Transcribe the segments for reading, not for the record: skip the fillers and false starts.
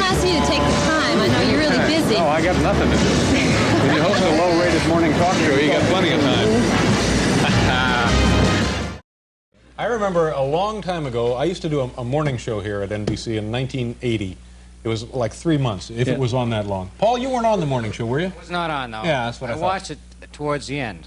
ask you to take the time. I know you're really busy. Oh, I got nothing to do. When you host a low-rated morning talk show, you got plenty of time. I remember a long time ago, I used to do a morning show here at NBC in 1980. It was like 3 months, if it was on that long. Paul, you weren't on the morning show, were you? It was not on, though. Yeah, that's what I thought. I watched it towards the end.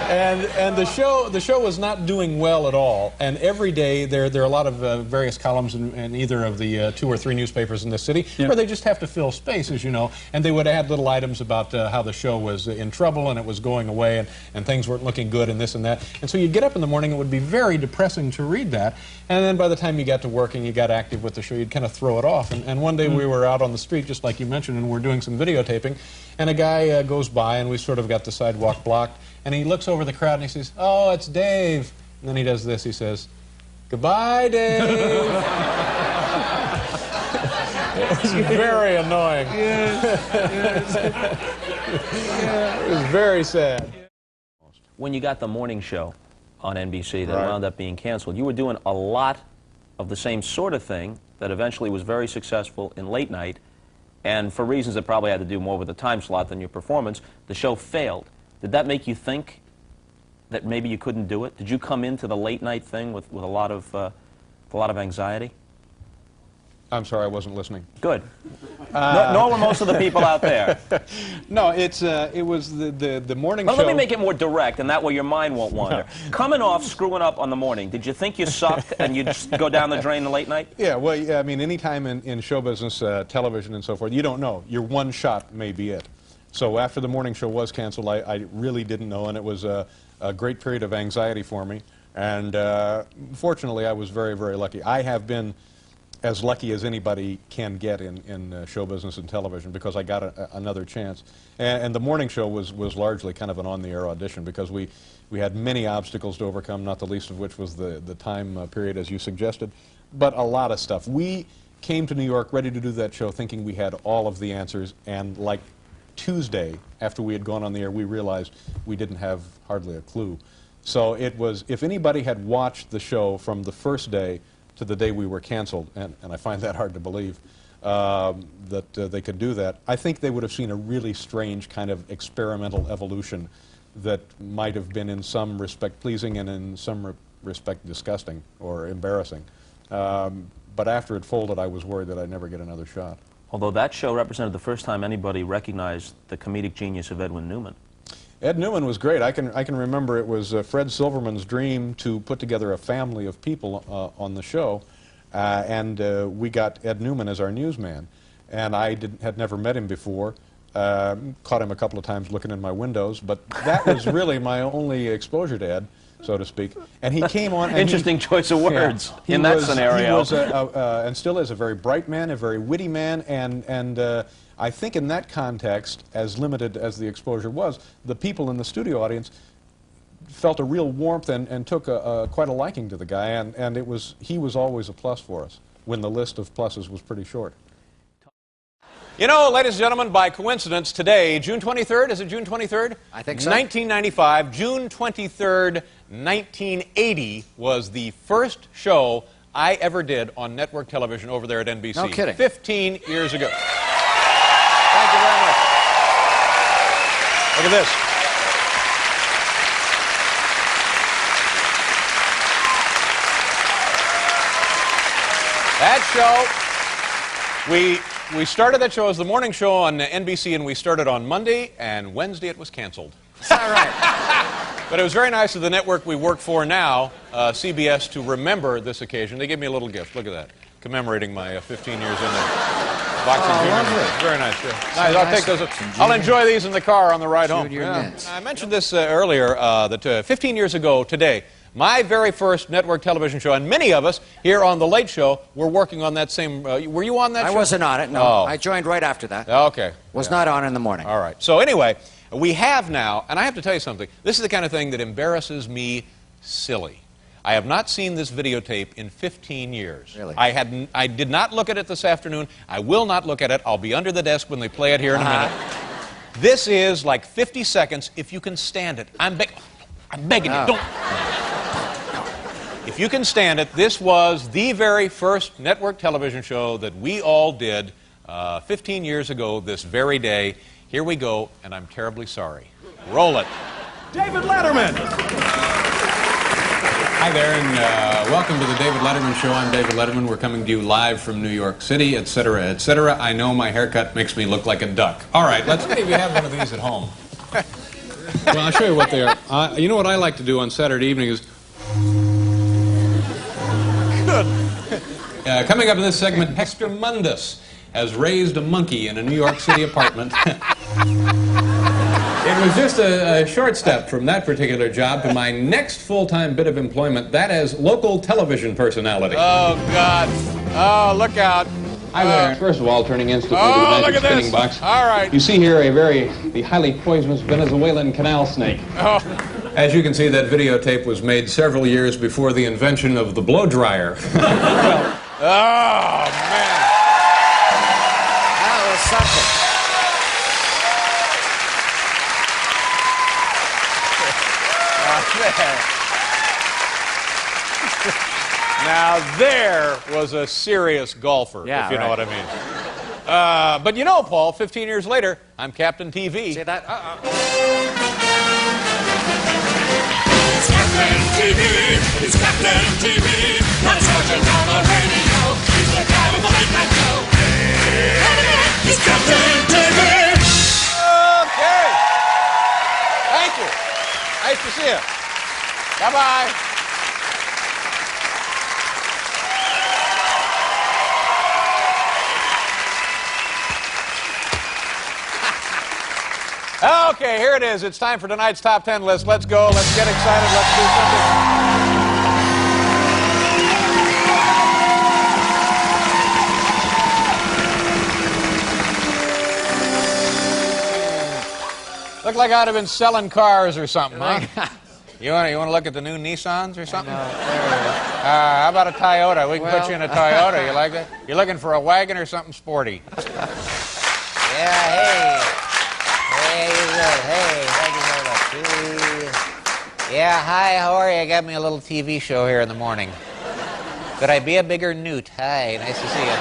And the show was not doing well at all. And every day there are a lot of various columns in either of the 2 or 3 newspapers in the city where they just have to fill space, as you know. And they would add little items about how the show was in trouble and it was going away and things weren't looking good and this and that. And so you'd get up in the morning, it would be very depressing to read that. And then by the time you got to work and you got active with the show, you'd kind of throw it off. And one day we were out on the street, just like you mentioned, and we're doing some videotaping. And a guy goes by and we sort of got the sidewalk blocked. And he looks over the crowd and he says, "Oh, it's Dave." And then he does this. He says, "Goodbye, Dave." It was very annoying. It was very sad. When you got the morning show on NBC that wound up being canceled, you were doing a lot of the same sort of thing that eventually was very successful in late night. And for reasons that probably had to do more with the time slot than your performance, the show failed. Did that make you think that maybe you couldn't do it? Did you come into the late night thing with a lot of anxiety? I'm sorry, I wasn't listening. Good. Nor were most of the people out there. No, it was the morning Well, show. let me make it more direct, and that way your mind won't wander. Coming off screwing up on the morning, did you think you sucked and you'd just go down the drain the late night? Yeah, well, I mean, any time in show business, television and so forth, you don't know. Your one shot may be it. So after the morning show was canceled, I really didn't know, and it was a great period of anxiety for me. And fortunately, I was very, very lucky. I have been as lucky as anybody can get in show business and television because I got another chance. And the morning show was largely kind of an on-the-air audition because we had many obstacles to overcome, not the least of which was the time period, as you suggested, but a lot of stuff. We came to New York ready to do that show thinking we had all of the answers, and like Tuesday, after we had gone on the air, we realized we didn't have hardly a clue. So it was, if anybody had watched the show from the first day to the day we were canceled, and I find that hard to believe, that they could do that, I think they would have seen a really strange kind of experimental evolution that might have been in some respect pleasing and in some respect disgusting or embarrassing. But after it folded, I was worried that I'd never get another shot. Although that show represented the first time anybody recognized the comedic genius of Edwin Newman. Ed Newman was great. I can remember it was Fred Silverman's dream to put together a family of people on the show, and we got Ed Newman as our newsman. And I had never met him before. Caught him a couple of times looking in my windows, but that was really my only exposure to Ed, so to speak. And he came on. And Interesting choice of words in that scenario. He was, and still is, a very bright man, a very witty man, and I think in that context, as limited as the exposure was, the people in the studio audience felt a real warmth and took quite a liking to the guy, and he was always a plus for us when the list of pluses was pretty short. You know, ladies and gentlemen, by coincidence, today, June 23rd, is it June 23rd? I think so. 1995, June 23rd, 1980 was the first show I ever did on network television over there at NBC. No kidding. 15 years ago. Thank you very much. Look at this. That show, we started that show as the morning show on NBC, and we started on Monday, and Wednesday it was canceled. Is that right? But it was very nice of the network we work for now, CBS, to remember this occasion. They gave me a little gift. Look at that, commemorating my 15 years in there. Boxing junior. Very nice. Yeah. Nice. I'll take those. I'll enjoy these in the car on the ride home. Yeah. I mentioned this earlier, that 15 years ago today, my very first network television show, and many of us here on The Late Show were working on that same... were you on that show? I wasn't on it, no. Oh. I joined right after that. Okay. Was not on in the morning. All right. So anyway, we have now, and I have to tell you something, this is the kind of thing that embarrasses me silly. I have not seen this videotape in 15 years. Really? I did not look at it this afternoon. I will not look at it. I'll be under the desk when they play it here in a minute. This is like 50 seconds, if you can stand it. I'm begging you, don't. if you can stand it, this was the very first network television show that we all did 15 years ago this very day. Here we go, and I'm terribly sorry. Roll it. David Letterman! Hi there, and welcome to the David Letterman Show. I'm David Letterman. We're coming to you live from New York City, etc., etc. I know my haircut makes me look like a duck. All right, let's see if you have one of these at home. Well, I'll show you what they are. You know what I like to do on Saturday evening is... Good. Coming up in this segment, Hector Mundus has raised a monkey in a New York City apartment. It was just a short step from that particular job to my next full-time bit of employment, that as local television personality. Oh, God. Oh, look out. Hi there. First of all, turning instantly to the magic spinning box. All right. You see here the highly poisonous Venezuelan canal snake. Oh. As you can see, that videotape was made several years before the invention of the blow dryer. Well, oh, man. That was something. Now there was a serious golfer, if you know what I mean. But you know, Paul, 15 years later, I'm Captain TV. See that? It's Captain TV, it's Captain TV, not Sergeant on the radio, he's the guy with the late night show. Hey, it's Captain TV. Okay. Thank you. Nice to see you. Bye-bye. Okay, here it is. It's time for tonight's top 10 list. Let's go. Let's get excited. Let's do something. Look like I'd have been selling cars or something, huh? You want to look at the new Nissans or something? No, there it is. How about a Toyota? We can put you in a Toyota. You like that? You're looking for a wagon or something sporty? Yeah, hey. Hey, thank you very much. Yeah, hi, how are you? I got me a little TV show here in the morning. Could I be a bigger newt? Hi, nice to see you.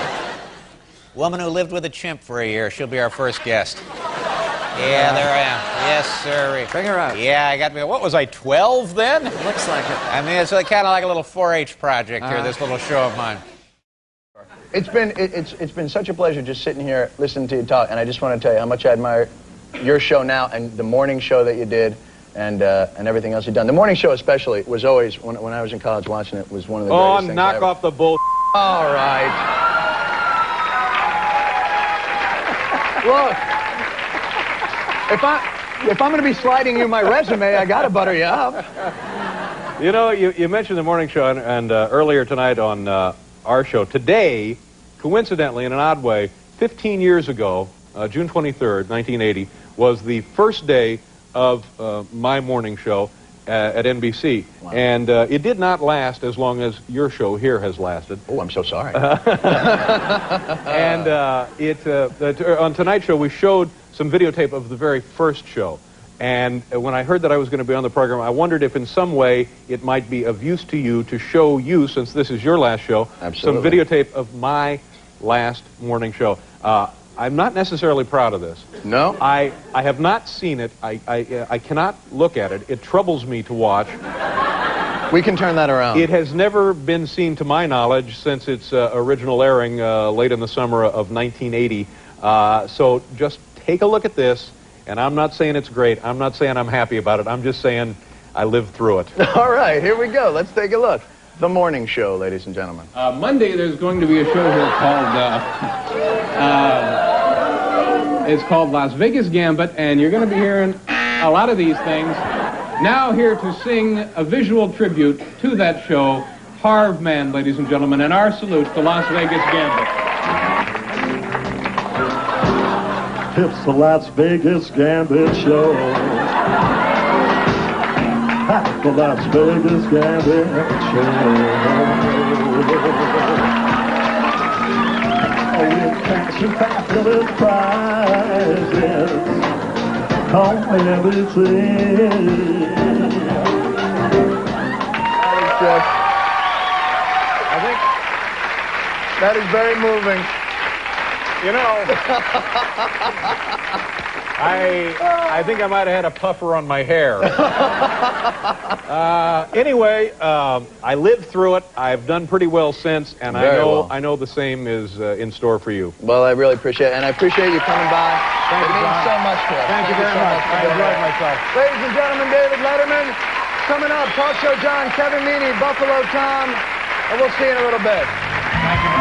Woman who lived with a chimp for a year. She'll be our first guest. Yeah, there I am. Yes, sir. Bring her out. Yeah, I got me. What was I, 12 then? Looks like it. I mean, it's kind of like a little 4-H project here, this little show of mine. It's been such a pleasure just sitting here listening to you talk, and I just want to tell you how much I admire your show now and the morning show that you did and everything else you've done. The morning show especially was always, when I was in college watching it, was one of the greatest things knock ever. off the bull. All right. Look, if I'm going to be sliding you my resume, I got to butter you up. You know, you mentioned the morning show, and earlier tonight on our show. Today, coincidentally, in an odd way, 15 years ago, June 23rd, 1980, was the first day of my morning show at NBC. Wow. And it did not last as long as your show here has lasted. Oh, I'm so sorry. And on tonight's show, we showed some videotape of the very first show. And when I heard that I was going to be on the program, I wondered if in some way it might be of use to you to show you, since this is your last show, Absolutely. some videotape of my last morning show. I'm not necessarily proud of this. No? I have not seen it. I cannot look at it. It troubles me to watch. We can turn that around. It has never been seen, to my knowledge, since its original airing late in the summer of 1980. So just take a look at this. And I'm not saying it's great. I'm not saying I'm happy about it. I'm just saying I lived through it. All right, here we go. Let's take a look. The morning show, ladies and gentlemen. Monday, there's going to be a show here called, it's called Las Vegas Gambit, and you're going to be hearing a lot of these things. Now here to sing a visual tribute to that show, Harv Mann, ladies and gentlemen, and our salute to Las Vegas Gambit. It's the Las Vegas Gambit Show. The Las Vegas Gambit Show. With cash and fabulous prizes on NBC. That is very moving. You know, I think I might have had a puffer on my hair. Anyway, I lived through it. I've done pretty well since, and I know the same is in store for you. Well, I really appreciate it, and I appreciate you coming by. Thank it you, means John. so much to us. Thank you very much. I enjoyed myself. Ladies and gentlemen, David Letterman. Coming up, Talk Show John, Kevin Meaney, Buffalo Tom, and we'll see you in a little bit. Thank you.